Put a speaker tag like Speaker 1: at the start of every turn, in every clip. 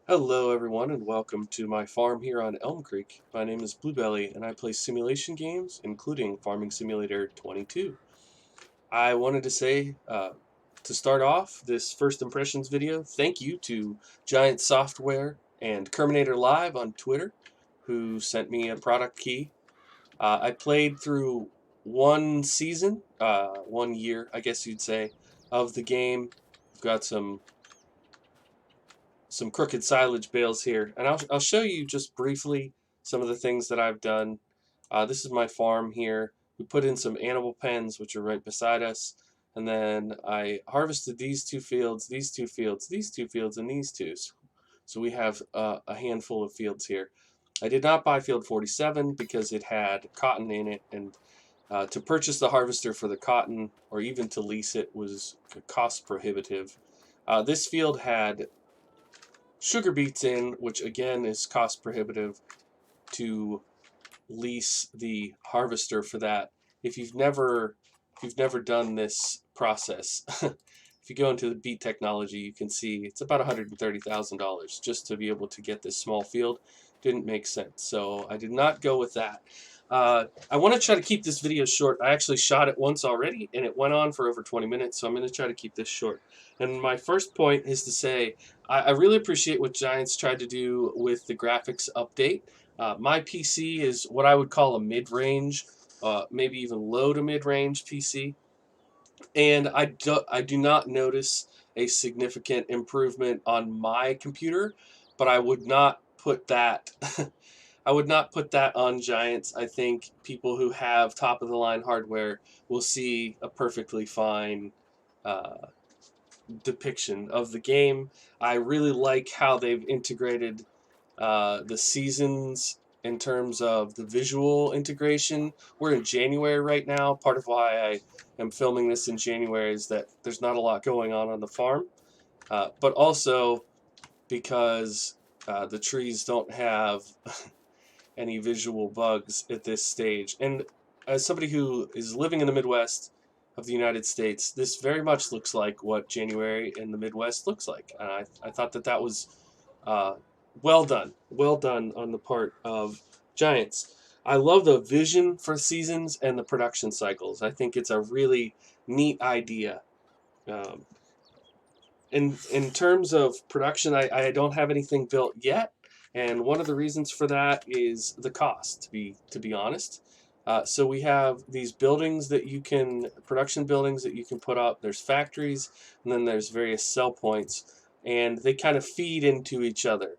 Speaker 1: Hello everyone and welcome to my farm here on Elm Creek. My name is Bluebelly and I play simulation games including Farming Simulator 22. I wanted to say to start off this first impressions video, thank you to Giant Software and Kerminator Live on Twitter who sent me a product key. I played through one season, 1 year I guess you'd say, of the game. I've got some crooked silage bales here, and I'll show you just briefly some of the things that I've done. This is my farm here. We put in some animal pens, which are right beside us, and then I harvested these two fields, these two fields, these two fields, and these two. So we have a handful of fields here. I did not buy field 47 because it had cotton in it, and to purchase the harvester for the cotton or even to lease it was cost prohibitive. This field had sugar beets in, which again is cost prohibitive to lease the harvester for that. If you've never done this process, if you go into the beet technology, you can see it's about $130,000 just to be able to get this small field. Didn't make sense, so I did not go with that. I want to try to keep this video short. I actually shot it once already, and it went on for over 20 minutes, so I'm going to try to keep this short. And my first point is to say I really appreciate what Giants tried to do with the graphics update. My PC is what I would call a mid-range, maybe even low to mid-range PC, and I do not notice a significant improvement on my computer, but I would not put that I would not put that on Giants. I think people who have top of the line hardware will see a perfectly fine uh, depiction of the game. I really like how they've integrated the seasons in terms of the visual integration. We're in January right now. Part of why I am filming this in January is that there's not a lot going on the farm, but also because the trees don't have any visual bugs at this stage. And as somebody who is living in the Midwest of the United States, this very much looks like what January in the Midwest looks like. And I thought that was uh, well done on the part of Giants. I love the vision for seasons and the production cycles. I think it's a really neat idea. Um, in terms of production, I don't have anything built yet, and one of the reasons for that is the cost. To be honest, so we have these buildings that you can production buildings that you can put up. There's factories, and then there's various sell points, and they kind of feed into each other.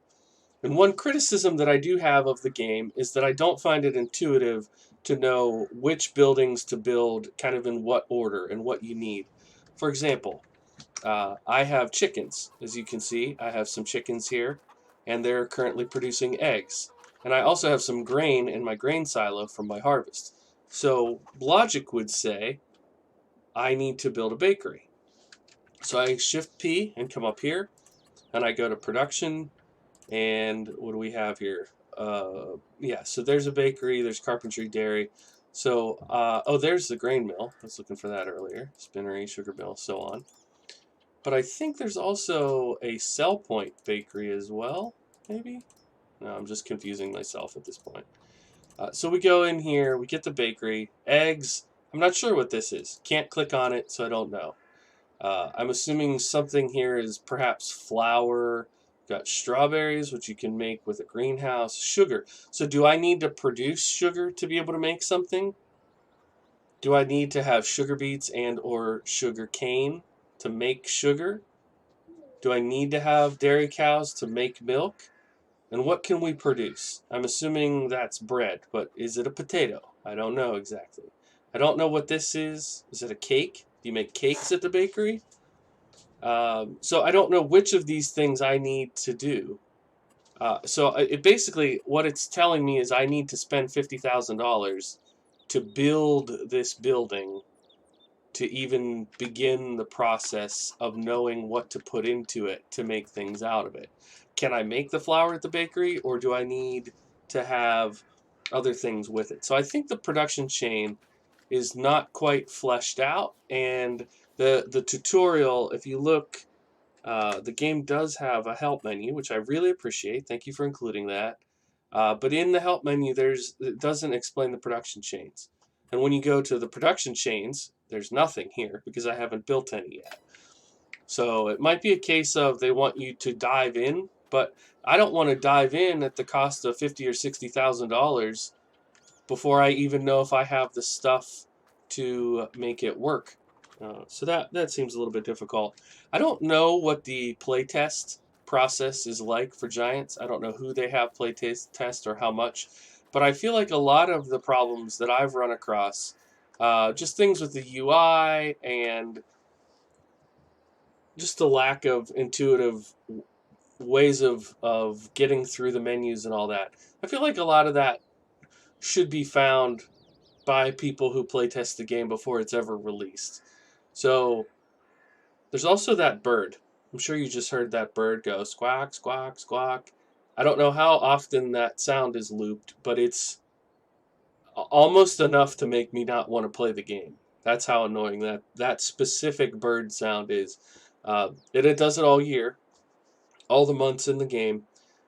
Speaker 1: And one criticism that I do have of the game is that I don't find it intuitive to know which buildings to build, kind of in what order and what you need. For example, I have chickens. As you can see, I have some chickens here, and they're currently producing eggs. And I also have some grain in my grain silo from my harvest. So logic would say I need to build a bakery. So I shift P and come up here, and I go to production, and what do we have here? Yeah, so there's a bakery, there's carpentry, dairy. So, oh, there's the grain mill. I was looking for that earlier. Spinnery, sugar mill, so on. But I think there's also a Sell Point bakery as well, maybe? No, I'm just confusing myself at this point. So we go in here, we get the bakery, eggs. I'm not sure what this is. Can't click on it, so I don't know. I'm assuming something here is perhaps flour. Got strawberries, which you can make with a greenhouse. Sugar. So do I need to produce sugar to be able to make something? Do I need to have sugar beets and or sugar cane to make sugar? Do I need to have dairy cows to make milk? And what can we produce? I'm assuming that's bread, but is it a potato? I don't know exactly. I don't know what this is. Is it a cake? Do you make cakes at the bakery? So I don't know which of these things I need to do. So it basically, what it's telling me is I need to spend $50,000 to build this building to even begin the process of knowing what to put into it to make things out of it. Can I make the flour at the bakery, or do I need to have other things with it? So I think the production chain is not quite fleshed out, and the tutorial, if you look The game does have a help menu, which I really appreciate. Thank you for including that. But in the help menu, it doesn't explain the production chains. And when you go to the production chains, there's nothing here because I haven't built any yet. So it might be a case of they want you to dive in, but I don't want to dive in at the cost of $50,000 or $60,000 before I even know if I have the stuff to make it work. So that seems a little bit difficult. I don't know what the playtest process is like for Giants. I don't know who they have playtest or how much, but I feel like a lot of the problems that I've run across, just things with the UI and just the lack of intuitive ways of getting through the menus and all that. I feel like a lot of that should be found by people who playtest the game before it's ever released. So there's also that bird. I'm sure you just heard that bird go squawk, squawk, squawk. I don't know how often that sound is looped, but it's almost enough to make me not want to play the game. That's how annoying that specific bird sound is. And it does it all year, all the months in the game,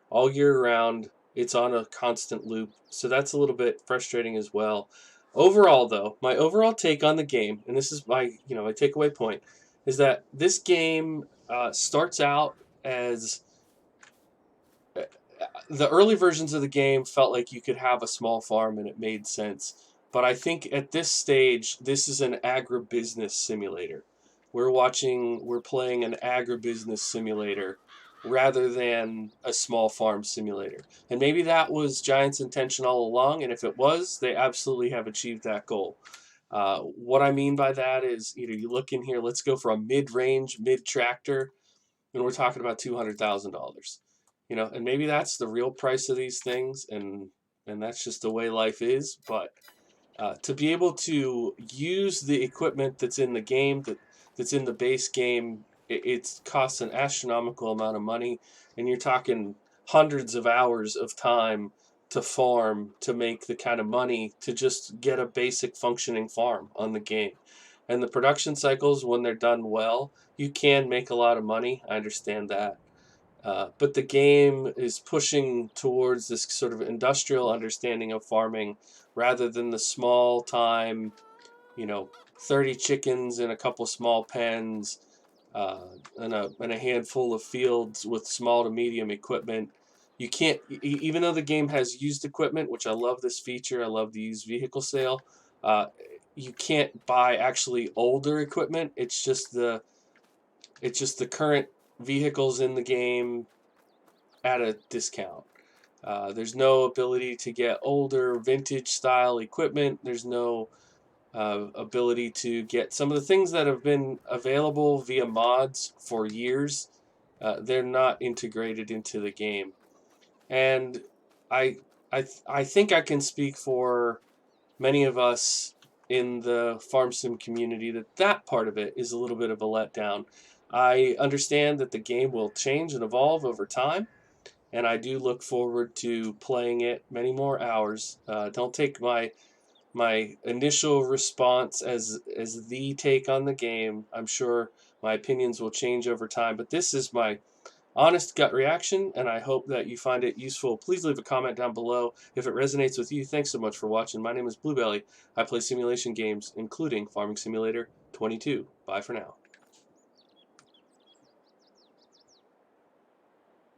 Speaker 1: all year round. It's on a constant loop, so that's a little bit frustrating as well. Overall, though, my overall take on the game, and this is my takeaway point, is that this game starts out as the early versions of the game felt like you could have a small farm and it made sense. But I think at this stage, this is an agribusiness simulator. We're playing an agribusiness simulator rather than a small farm simulator. And maybe that was Giants' intention all along, and if it was, they absolutely have achieved that goal. What I mean by that is, you look in here, let's go for a mid-range, mid-tractor, and we're talking about $200,000. And maybe that's the real price of these things, and that's just the way life is. But to be able to use the equipment that's in the game, that's in the base game, it costs an astronomical amount of money, and you're talking hundreds of hours of time to farm to make the kind of money to just get a basic functioning farm on the game. And the production cycles, when they're done well, you can make a lot of money. I understand that. But the game is pushing towards this sort of industrial understanding of farming rather than the small time, you know, 30 chickens in a couple small pens, and a handful of fields with small to medium equipment. You can't, even though the game has used equipment, which I love this feature, I love the used vehicle sale, uh, you can't buy actually older equipment. It's just the current vehicles in the game at a discount. There's no ability to get older vintage style equipment. There's no ability to get some of the things that have been available via mods for years. They're not integrated into the game, and I think I can speak for many of us in the farm sim community that part of it is a little bit of a letdown. I understand that the game will change and evolve over time, and I do look forward to playing it many more hours. Don't take my initial response as the take on the game. I'm sure my opinions will change over time, but this is my honest gut reaction, and I hope that you find it useful. Please leave a comment down below if it resonates with you. Thanks so much for watching. My name is Bluebelly. I play simulation games, including Farming Simulator 22. Bye for now.